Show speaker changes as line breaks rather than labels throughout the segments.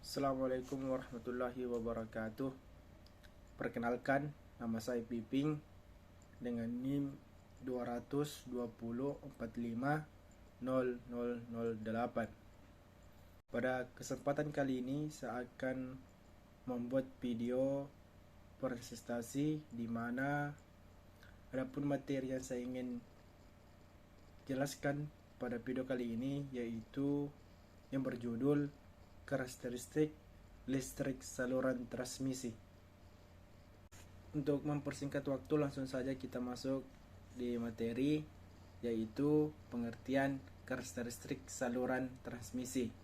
Assalamualaikum warahmatullahi wabarakatuh. Perkenalkan, nama saya Piping dengan NIM 220450008. Pada kesempatan kali ini saya akan membuat video presentasi di mana adapun materi yang saya ingin jelaskan pada video kali ini yaitu yang berjudul karakteristik listrik saluran transmisi. Untuk mempersingkat waktu, langsung saja kita masuk di materi, yaitu pengertian karakteristik saluran transmisi,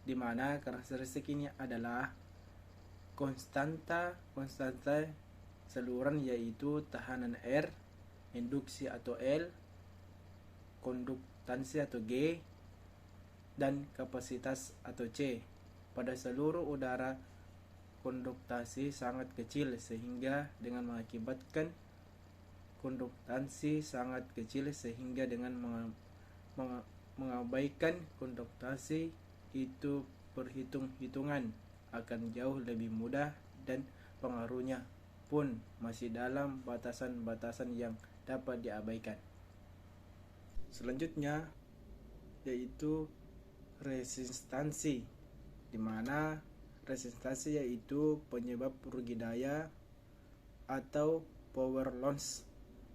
di mana karakteristik ini adalah konstanta saluran, yaitu tahanan R, induksi atau L, konduktansi atau G, dan kapasitas atau C. Pada seluruh udara, konduktasi sangat kecil sehingga dengan mengakibatkan konduktansi sangat kecil sehingga dengan mengabaikan konduktasi itu perhitungan akan jauh lebih mudah dan pengaruhnya pun masih dalam batasan-batasan yang dapat diabaikan. Selanjutnya yaitu resistansi, di mana resistansi yaitu penyebab rugi daya atau power loss.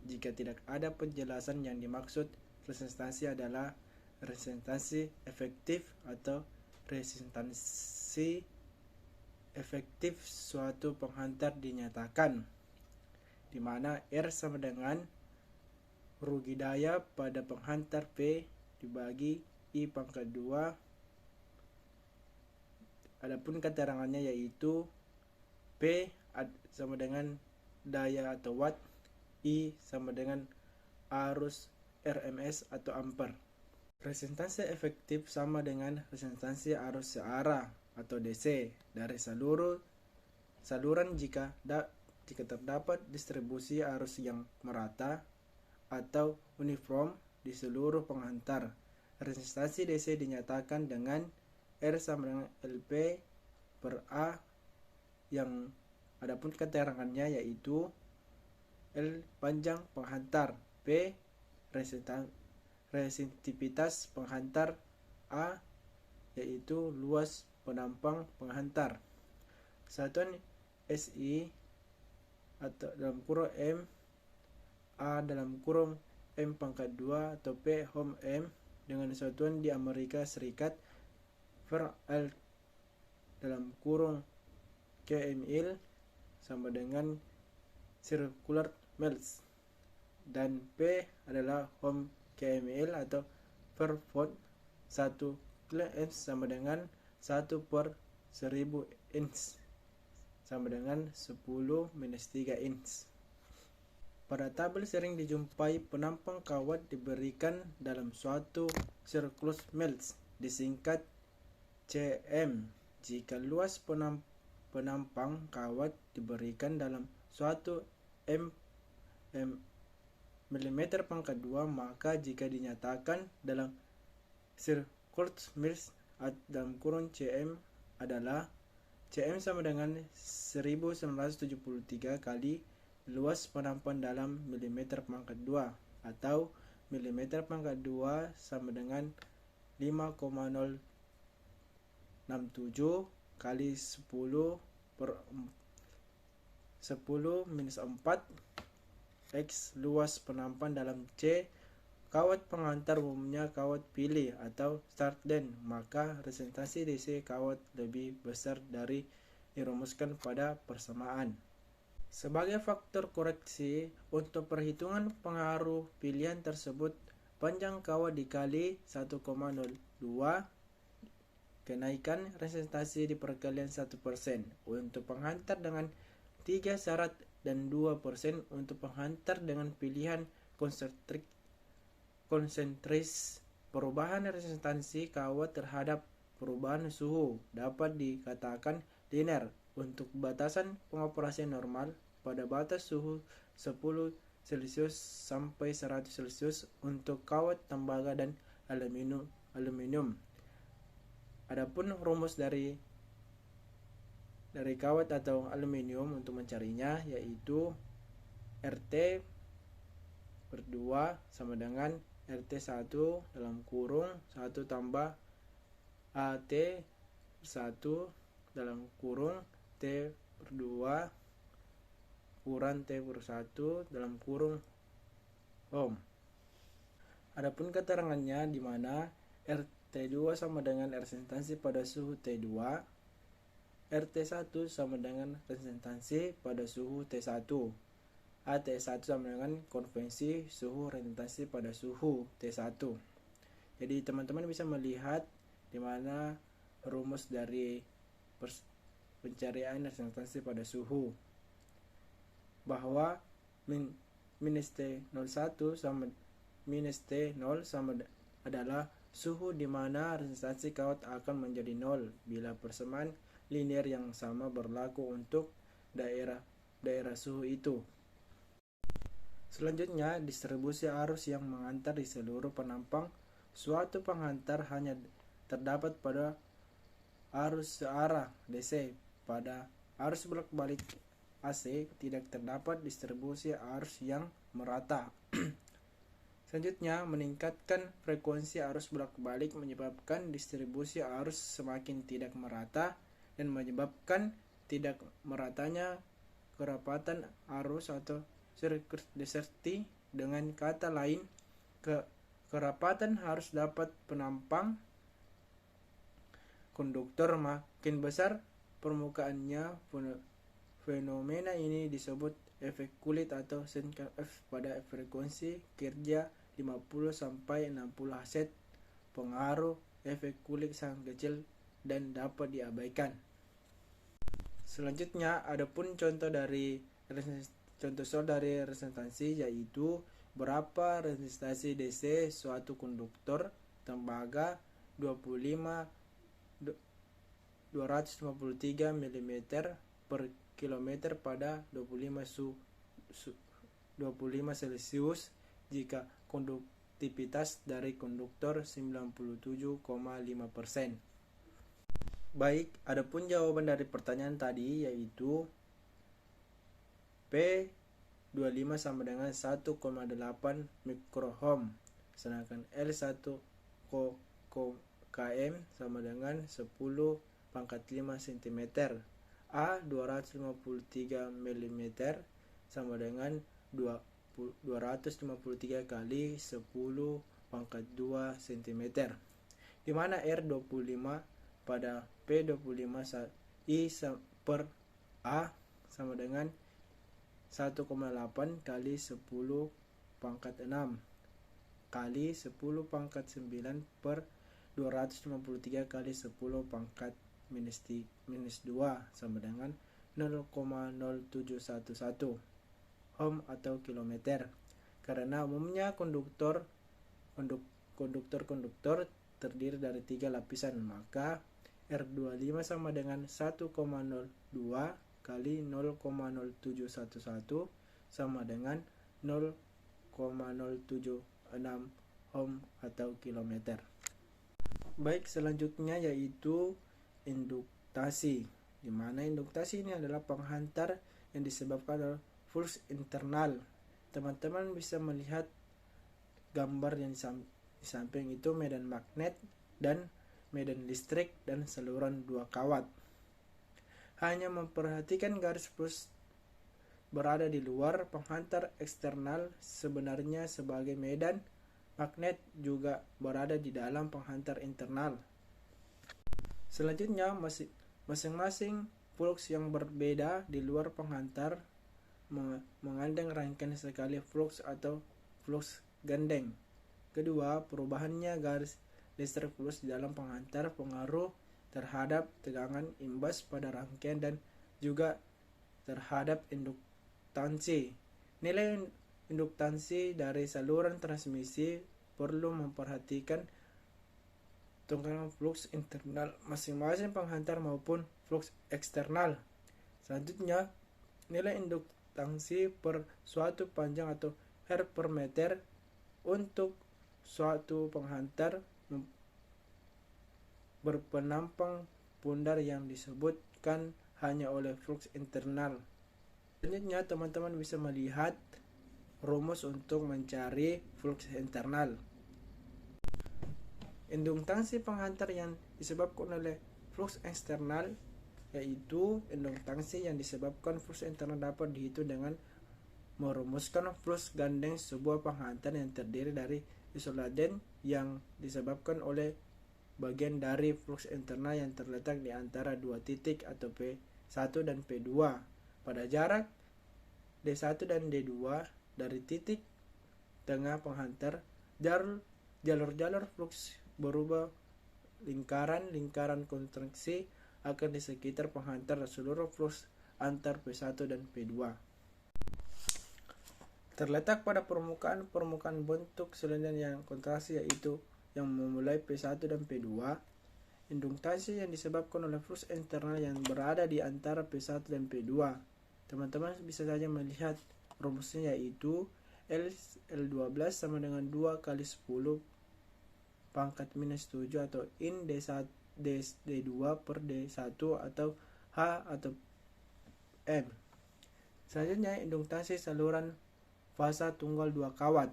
Jika tidak ada penjelasan yang dimaksud, resistansi adalah resistansi efektif atau resistansi efektif suatu penghantar dinyatakan, di mana R sama dengan rugi daya pada penghantar P dibagi I pangkat 2. Adapun keterangannya yaitu P sama dengan daya atau watt, I sama dengan arus RMS atau ampere. Resistansi efektif sama dengan resistansi arus searah atau DC dari saluran jika terdapat distribusi arus yang merata atau uniform di seluruh penghantar. Resistansi DC dinyatakan dengan R sama dengan LP per A, yang adapun keterangannya yaitu L panjang penghantar, P resisitivitas penghantar, A yaitu luas penampang penghantar. Satuan SI atau dalam kurung M, A dalam kurung M pangkat 2 atau P home M dengan satuan di Amerika Serikat per L dalam kurung kmil sama dengan circular miles, dan P adalah home kmil atau per volt. 1 km sama dengan 1 per 1000 inch sama dengan 10-3 inch. Pada tabel sering dijumpai penampang kawat diberikan dalam suatu circulus miles disingkat cm jika luas penampang kawat diberikan dalam suatu mm pangkat 2, maka jika dinyatakan dalam circulus miles dalam kurung cm adalah cm sama dengan 1973 kali luas penampang dalam milimeter pangkat 2 atau milimeter pangkat 2 sama dengan 5,067 kali 10 per 10 minus 4 X luas penampang dalam C. Kawat penghantar umumnya kawat pilih atau Starden, maka resistansi DC kawat lebih besar dari dirumuskan pada persamaan. Sebagai faktor koreksi untuk perhitungan pengaruh pilihan tersebut, panjang kawat dikali 1,02, kenaikan resistansi di perkalian 1% untuk penghantar dengan 3 syarat dan 2% untuk penghantar dengan pilihan konsentris. Perubahan resistansi kawat terhadap perubahan suhu dapat dikatakan linear untuk batasan pengoperasian normal pada batas suhu 10 Celcius sampai 100 Celcius untuk kawat tembaga dan aluminium. Adapun rumus dari dari kawat atau aluminium untuk mencarinya, yaitu RT per 2 sama dengan RT1 dalam kurung 1 tambah AT per 1 dalam kurung T per 2 kurang T per 1 dalam kurung ohm. Adapun keterangannya di mana RT2 sama dengan resistasi pada suhu T2, RT1 sama dengan resistasi pada suhu T1, AT1 sama dengan konvensi suhu resistasi pada suhu T1. Jadi teman-teman bisa melihat di mana rumus dari pencarian resistasi pada suhu, bahwa minus T01 sama minus T0 sama adalah suhu di mana resistasi kawat akan menjadi 0 bila persamaan linear yang sama berlaku untuk daerah suhu itu. Selanjutnya, distribusi arus yang mengantar di seluruh penampang suatu penghantar hanya terdapat pada arus searah DC. Pada arus bolak-balik AC tidak terdapat distribusi arus yang merata. Selanjutnya, meningkatkan frekuensi arus bolak-balik menyebabkan distribusi arus semakin tidak merata dan menyebabkan tidak meratanya kerapatan arus atau circuit density. Dengan kata lain, kerapatan arus dapat penampang konduktor makin besar permukaannya. Fenomena ini disebut efek kulit atau Sinclair F pada frekuensi kerja 50-60 Hz. Pengaruh efek kulit sangat kecil dan dapat diabaikan. Selanjutnya, adapun contoh soal dari resistasi, yaitu berapa resistasi DC suatu konduktor tembaga 253 mm per kilometer pada 25 Celcius jika konduktivitas dari konduktor 97,5%. Baik, adapun jawaban dari pertanyaan tadi yaitu P25 sama dengan 1,8 mikrohm, sedangkan L1 km sama dengan 10⁵ cm. A 253 mm sama dengan 253 kali 10⁵ cm, di mana R25 pada P25 I per A sama dengan 1,8 kali 10⁵ kali 10⁹ per 253 kali 10⁻⁻2 sama dengan 0,0711 ohm atau kilometer. Karena umumnya konduktor terdiri dari 3 lapisan, maka R25 sama dengan 1,02 kali 0,0711 sama dengan 0,076 ohm atau kilometer. Baik, selanjutnya yaitu induktasi, di mana induktasi ini adalah penghantar yang disebabkan oleh flux internal. Teman-teman bisa melihat gambar yang di samping itu medan magnet dan medan listrik dan saluran 2 kawat. Hanya memperhatikan garis plus berada di luar penghantar eksternal, sebenarnya sebagai medan magnet juga berada di dalam penghantar internal. Selanjutnya, masing-masing flux yang berbeda di luar penghantar mengandung rangkaian sekali flux atau flux gandeng. Kedua, perubahannya garis listrik flux di dalam penghantar pengaruh terhadap tegangan imbas pada rangkaian dan juga terhadap induktansi. Nilai induktansi dari saluran transmisi perlu memperhatikan tunggangan flux internal masing-masing penghantar maupun flux eksternal. Selanjutnya, nilai induktansi per suatu panjang atau H per meter untuk suatu penghantar berpenampang pundar yang disebutkan hanya oleh flux internal. Selanjutnya teman-teman bisa melihat rumus untuk mencari flux internal. Induktasi penghantar yang disebabkan oleh flux eksternal yaitu induktasi yang disebabkan flux internal dapat dihitung dengan merumuskan flux gandeng sebuah penghantar yang terdiri dari isolanden yang disebabkan oleh bagian dari flux internal yang terletak di antara dua titik atau P1 dan P2 pada jarak D1 dan D2 dari titik tengah penghantar. Jalur-jalur flux berubah lingkaran kontraksi akan di sekitar penghantar seluruh flux antar P1 dan P2 terletak pada permukaan bentuk silinder yang kontraksi yaitu yang memulai P1 dan P2. Induktasi yang disebabkan oleh flux internal yang berada di antara P1 dan P2. Teman-teman bisa saja melihat rumusnya yaitu L12 sama dengan 2 kali 10 pangkat minus 7 atau in D2 per D1 atau H atau M. Selanjutnya induktasi saluran fasa tunggal 2 kawat.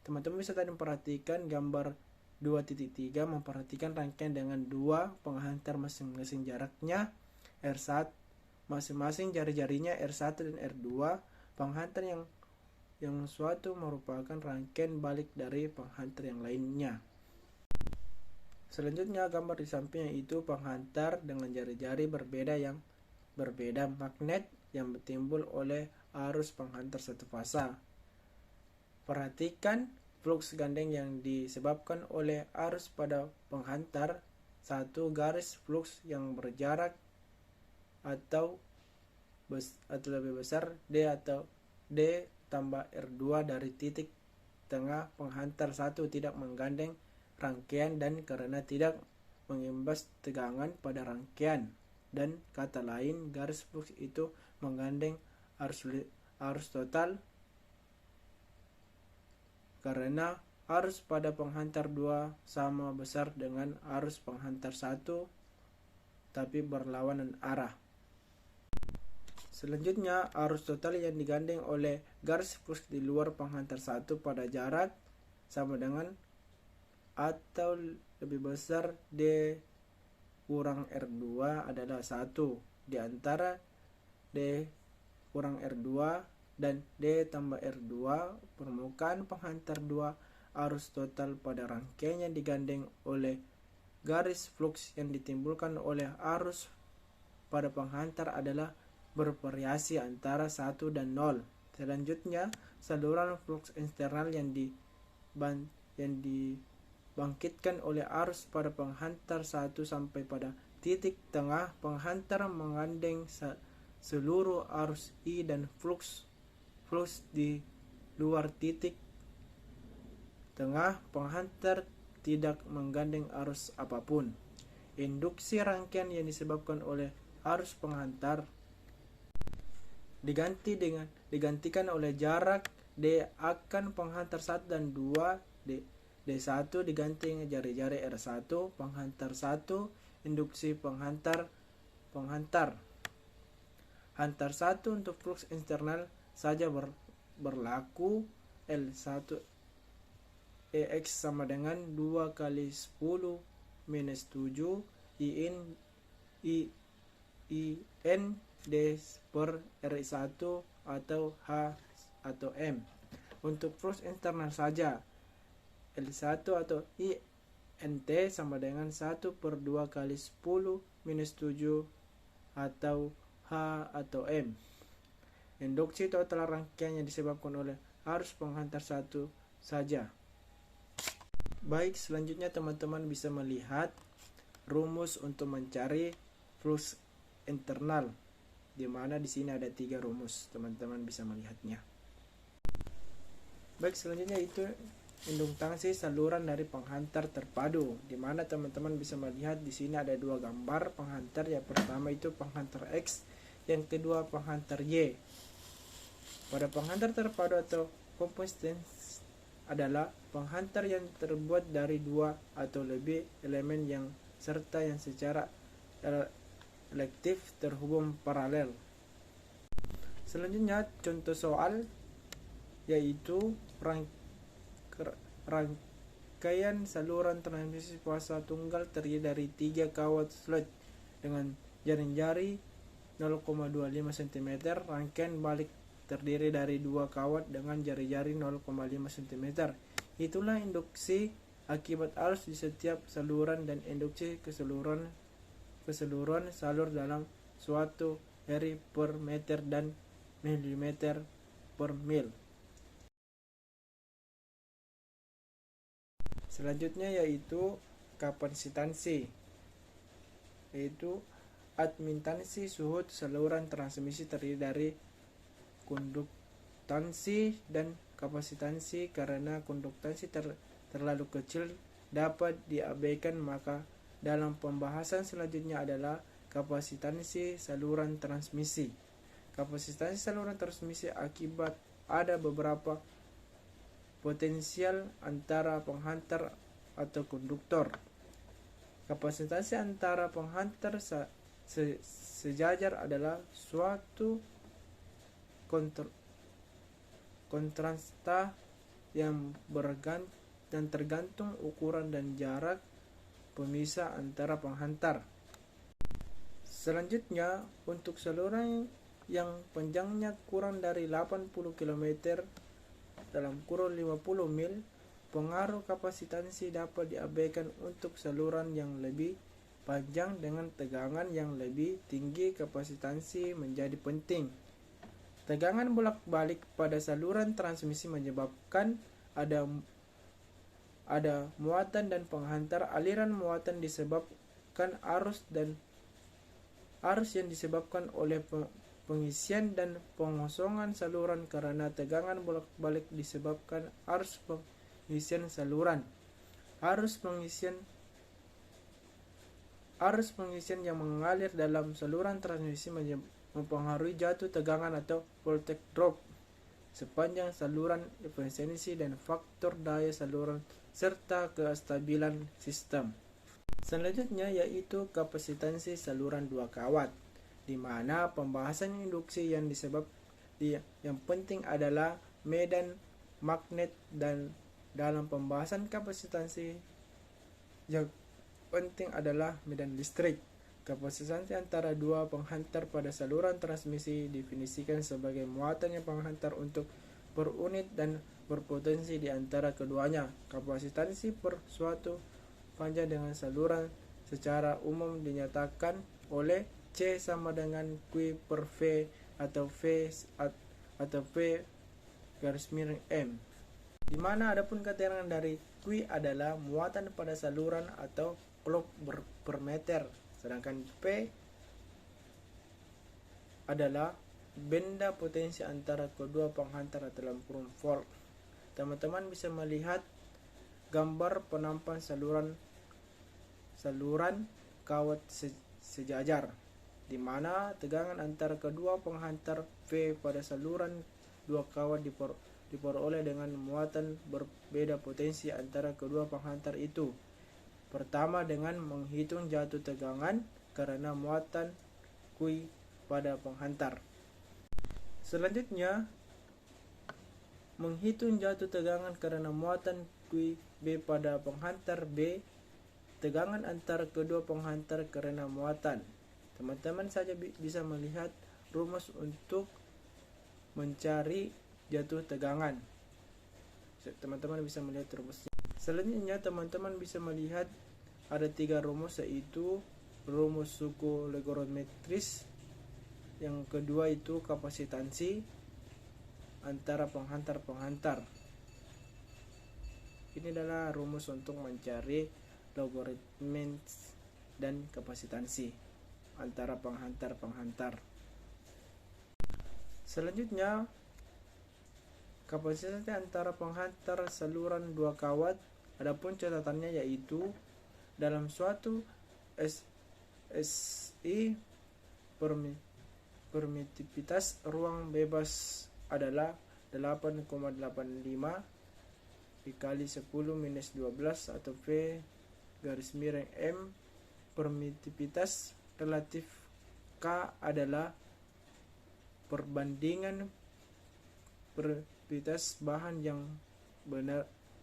Teman-teman bisa tadi memperhatikan gambar 2.3 memperhatikan rangkaian dengan dua penghantar masing-masing jaraknya R1 masing-masing jari-jarinya R1 dan R2. Penghantar yang suatu merupakan rangkaian balik dari penghantar yang lainnya. Selanjutnya gambar di samping yaitu penghantar dengan jari-jari berbeda magnet yang timbul oleh arus penghantar satu fasa. Perhatikan flux gandeng yang disebabkan oleh arus pada penghantar satu garis flux yang berjarak atau lebih besar D atau D tambah R2 dari titik tengah penghantar satu tidak menggandeng rangkaian dan karena tidak mengimbas tegangan pada rangkaian, dan kata lain garis flux itu menggandeng arus total karena arus pada penghantar 2 sama besar dengan arus penghantar 1 tapi berlawanan arah. Selanjutnya arus total yang digandeng oleh garis flux di luar penghantar 1 pada jarak sama dengan atau lebih besar D kurang R2 adalah 1 di antara D kurang R2 dan D tambah R2 permukaan penghantar 2. Arus total pada rangkaian yang digandeng oleh garis flux yang ditimbulkan oleh arus pada penghantar adalah bervariasi antara 1 dan 0. Selanjutnya saluran flux eksternal yang dibangkitkan oleh arus pada penghantar 1 sampai pada titik tengah penghantar menggandeng seluruh arus I dan flux di luar titik tengah penghantar tidak menggandeng arus apapun. Induksi rangkaian yang disebabkan oleh arus penghantar digantikan oleh jarak D akan penghantar 1 dan 2 D1 diganti jari-jari R1 penghantar 1 induksi penghantar hantar 1 untuk flux eksternal saja berlaku L1 EX sama dengan 2 kali 10 minus 7 IN D per R1 atau H atau M. Untuk flux internal saja L1 atau INT sama dengan 1 per 2 kali 10 minus 7 atau H atau M. Induksi total rangkaian yang disebabkan oleh arus penghantar 1 saja. Baik, selanjutnya teman-teman bisa melihat rumus untuk mencari flux internal, di mana di sini ada 3 rumus, teman-teman bisa melihatnya. Baik, selanjutnya itu induktasi saluran dari penghantar terpadu, di mana teman-teman bisa melihat di sini ada 2 gambar penghantar. Yang pertama itu penghantar X, yang kedua penghantar Y. Pada penghantar terpadu atau komponsens adalah penghantar yang terbuat dari 2 atau lebih elemen yang secara elektif terhubung paralel. Selanjutnya contoh soal yaitu rangkaian saluran transmisi fasa tunggal terdiri dari 3 kawat slot dengan jaring jari 0,25 cm. Rangkaian balik terdiri dari 2 kawat dengan jari-jari 0,5 cm. Itulah induksi akibat arus di setiap saluran dan induksi keseluruhan salur dalam suatu Henry per meter dan milimeter per mil. Selanjutnya yaitu kapasitansi, yaitu admitansi suhu saluran transmisi terdiri dari konduktansi dan kapasitansi. Karena konduktansi terlalu kecil dapat diabaikan, maka dalam pembahasan selanjutnya adalah kapasitansi saluran transmisi. Kapasitansi saluran transmisi akibat ada beberapa potensial antara penghantar atau konduktor. Kapasitansi antara penghantar sejajar adalah suatu kontrasta yang tergantung ukuran dan jarak pemisah antara penghantar. Selanjutnya, untuk saluran yang panjangnya kurang dari 80 km dalam kurun 50 mil, pengaruh kapasitansi dapat diabaikan. Untuk saluran yang lebih panjang dengan tegangan yang lebih tinggi, kapasitansi menjadi penting. Tegangan bolak-balik pada saluran transmisi menyebabkan ada muatan dan penghantar. Aliran muatan disebabkan arus yang disebabkan oleh pengisian dan pengosongan saluran. Karena tegangan bolak-balik disebabkan arus pengisian saluran. Arus pengisian yang mengalir dalam saluran transmisi mempengaruhi jatuh tegangan atau voltage drop sepanjang saluran, efisiensi dan faktor daya saluran serta kestabilan sistem. Selanjutnya yaitu kapasitansi saluran 2 kawat, di mana pembahasan induksi yang penting adalah medan magnet, dan dalam pembahasan kapasitansi yang penting adalah medan listrik. Kapasitansi antara dua penghantar pada saluran transmisi definisikan sebagai muatan yang penghantar untuk per unit dan berpotensi di antara keduanya. Kapasitansi per suatu panjang dengan saluran secara umum dinyatakan oleh C sama dengan Q per V atau V garis miring M, di mana adapun keterangan dari Q adalah muatan pada saluran atau klop per meter, sedangkan P adalah benda potensi antara kedua penghantar dalam kurun volt. Teman-teman bisa melihat gambar penampakan saluran kawat sejajar, di mana tegangan antara kedua penghantar V pada saluran dua kawat diperoleh dengan muatan berbeda potensi antara kedua penghantar itu. Pertama, dengan menghitung jatuh tegangan karena muatan Q pada penghantar. Selanjutnya, menghitung jatuh tegangan karena muatan Q B pada penghantar B, tegangan antara kedua penghantar karena muatan. Teman-teman saja bisa melihat rumus untuk mencari jatuh tegangan. Teman-teman bisa melihat rumusnya. Selanjutnya teman-teman bisa melihat ada 3 rumus, yaitu rumus suku logaritmis. Yang kedua itu kapasitansi antara penghantar-penghantar. Ini adalah rumus untuk mencari logaritmis dan kapasitansi antara penghantar-penghantar. Selanjutnya, kapasitansi antara penghantar saluran 2 kawat. Adapun catatannya yaitu dalam suatu SI permitivitas ruang bebas adalah 8,85 dikali 10 minus 12 atau V garis miring M. Permitivitas relatif K adalah perbandingan permitivitas bahan yang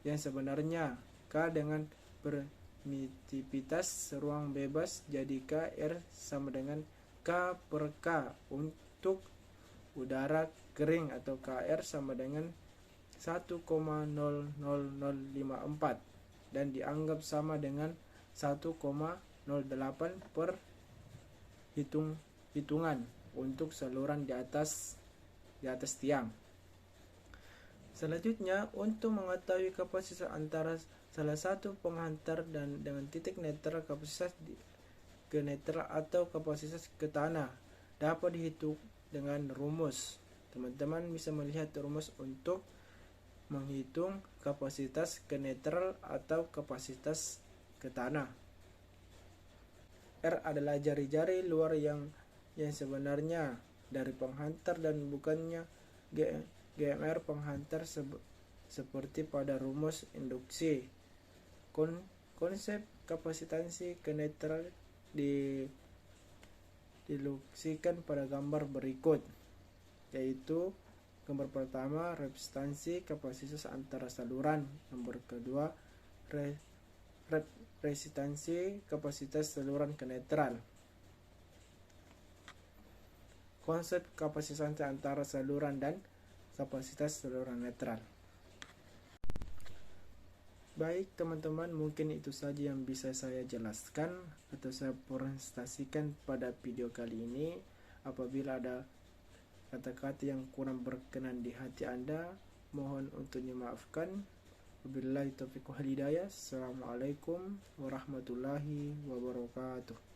sebenarnya. K dengan permitivitas ruang bebas, jadi K R sama dengan K per K. Untuk udara kering atau KR sama dengan 1,00054 dan dianggap sama dengan 1,08 per hitungan untuk saluran di atas tiang. Selanjutnya, untuk mengetahui kapasitas antara salah satu penghantar dan dengan titik netral, kapasitas ke netral atau kapasitas ke tanah dapat dihitung dengan rumus. Teman-teman bisa melihat rumus untuk menghitung kapasitas ke netral atau kapasitas ke tanah. R adalah jari-jari luar yang sebenarnya dari penghantar dan bukannya GMR penghantar seperti pada rumus induksi. Konsep kapasitansi ke netral diilustrasikan pada gambar berikut, yaitu gambar pertama resistansi kapasitas antara saluran, nomor kedua resistansi kapasitas saluran ke netral. Konsep kapasitas antara saluran dan kapasitas saluran netral. Baik teman-teman, mungkin itu saja yang bisa saya jelaskan atau saya presentasikan pada video kali ini. Apabila ada kata-kata yang kurang berkenan di hati Anda, mohon untuk dimaafkan. Wabillahi taufiq wal hidayah. Assalamualaikum warahmatullahi wabarakatuh.